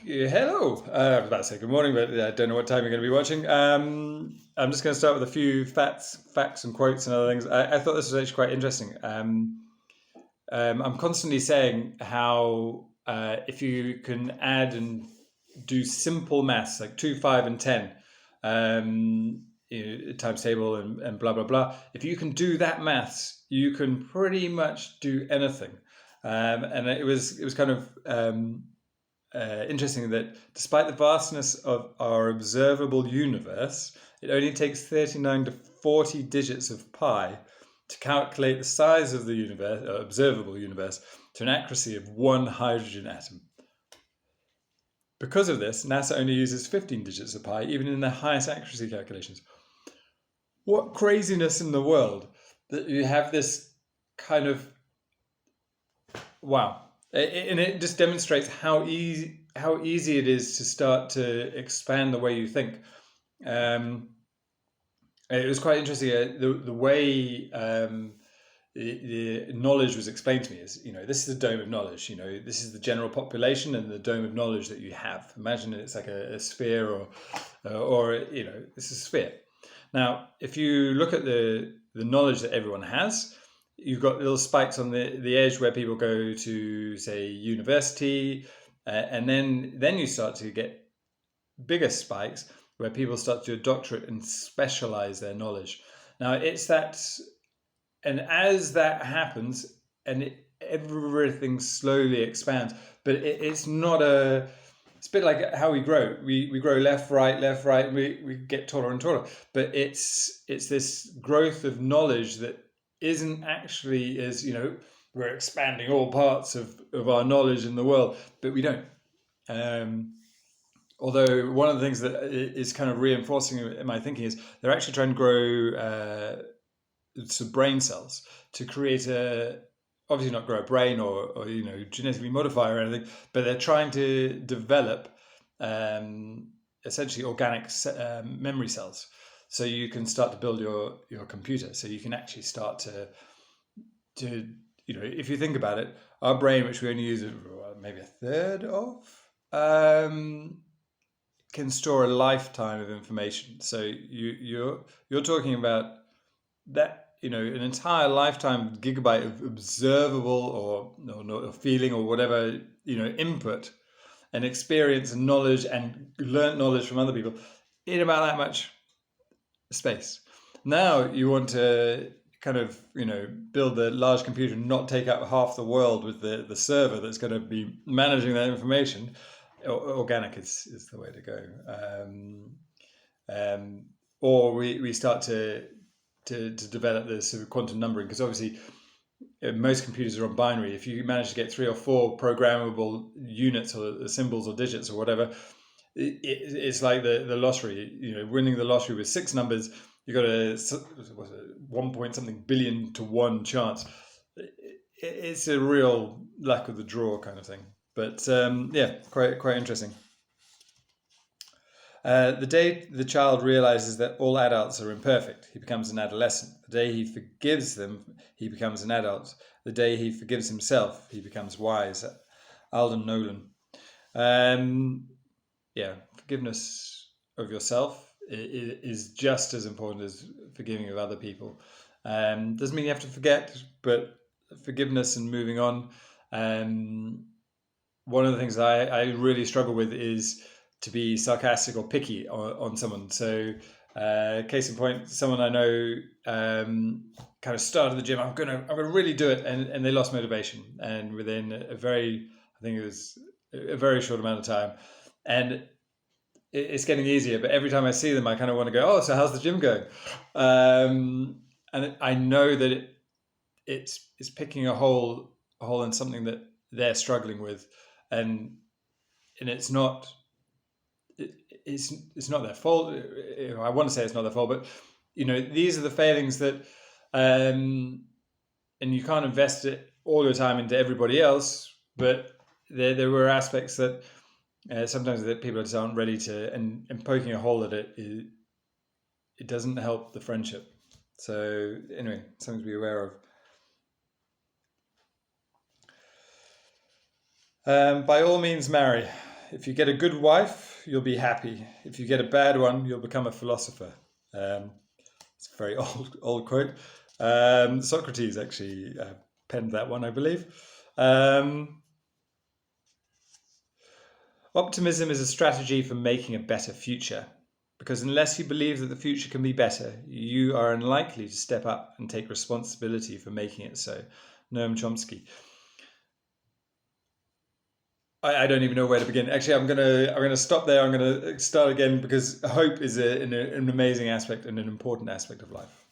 Hello. I was about to say good morning, but I don't know what time you're going to be watching. I'm just going to start with a few facts and quotes and other things. I thought this was actually quite interesting. I'm constantly saying how if you can add and do simple maths like 2, 5, and 10, times table and blah, blah, blah. If you can do that maths, you can pretty much do anything. And it was kind of interesting that despite the vastness of our observable universe, it only takes 39 to 40 digits of pi to calculate the size of the universe, observable universe, to an accuracy of one hydrogen atom. Because of this, NASA only uses 15 digits of pi, even in their highest accuracy calculations. What craziness in the world that you have this kind of wow. And it just demonstrates how easy it is to start to expand the way you think. Um, it was quite interesting the way the knowledge was explained to me is, this is the dome of knowledge. This is the general population and the dome of knowledge that you have. Imagine it's like a sphere, or it's a sphere. Now, if you look at the knowledge that everyone has, you've got little spikes on the edge where people go to, say, university, and then you start to get bigger spikes where people start to do a doctorate and specialize their knowledge. Now, it's that, and as that happens, everything slowly expands, but it's not a. It's a bit like how we grow. We grow left, right, and we get taller and taller. But it's this growth of knowledge that isn't actually as, we're expanding all parts of our knowledge in the world, but we don't. Although one of the things that is kind of reinforcing my thinking is they're actually trying to grow some brain cells to create obviously not grow a brain or genetically modify or anything, but they're trying to develop essentially organic memory cells, so you can start to build your computer. So you can actually start to if you think about it, our brain, which we only use maybe a third of, can store a lifetime of information. So you're talking about that, an entire lifetime gigabyte of observable or feeling or whatever, input and experience and knowledge and learnt knowledge from other people in about that much space. Now you want to kind of build a large computer and not take up half the world with the server that's going to be managing that information. Organic is the way to go. Or we start to develop this sort of quantum numbering, because obviously most computers are on binary. If you manage to get 3 or 4 programmable units or symbols or digits or whatever, it's like the lottery. Winning the lottery with 6 numbers, you got a 1 point something billion to 1 chance. It's a real luck of the draw kind of thing. But quite interesting. The day the child realizes that all adults are imperfect, he becomes an adolescent. The day he forgives them, he becomes an adult. The day he forgives himself, he becomes wise. Alden Nolan. Forgiveness of yourself is just as important as forgiving of other people. Doesn't mean you have to forget, but forgiveness and moving on. One of the things that I really struggle with is to be sarcastic or picky on someone. So, case in point, someone I know kind of started the gym. I'm gonna really do it, and they lost motivation, and within I think it was a very short amount of time, and it's getting easier. But every time I see them, I kind of want to go, "Oh, so how's the gym going?" And I know that it's picking a hole in something that they're struggling with, and it's not. It's not their fault. I want to say it's not their fault, but these are the failings that, and you can't invest it all your time into everybody else. But there were aspects that sometimes that people just aren't ready to, and poking a hole at it doesn't help the friendship. So anyway, something to be aware of. By all means, marry. If you get a good wife, you'll be happy. If you get a bad one, you'll become a philosopher. It's a very old quote. Socrates actually penned that one, I believe. Optimism is a strategy for making a better future, because unless you believe that the future can be better, you are unlikely to step up and take responsibility for making it so. Noam Chomsky. I don't even know where to begin. Actually, I'm gonna stop there. I'm gonna start again because hope is an amazing aspect and an important aspect of life.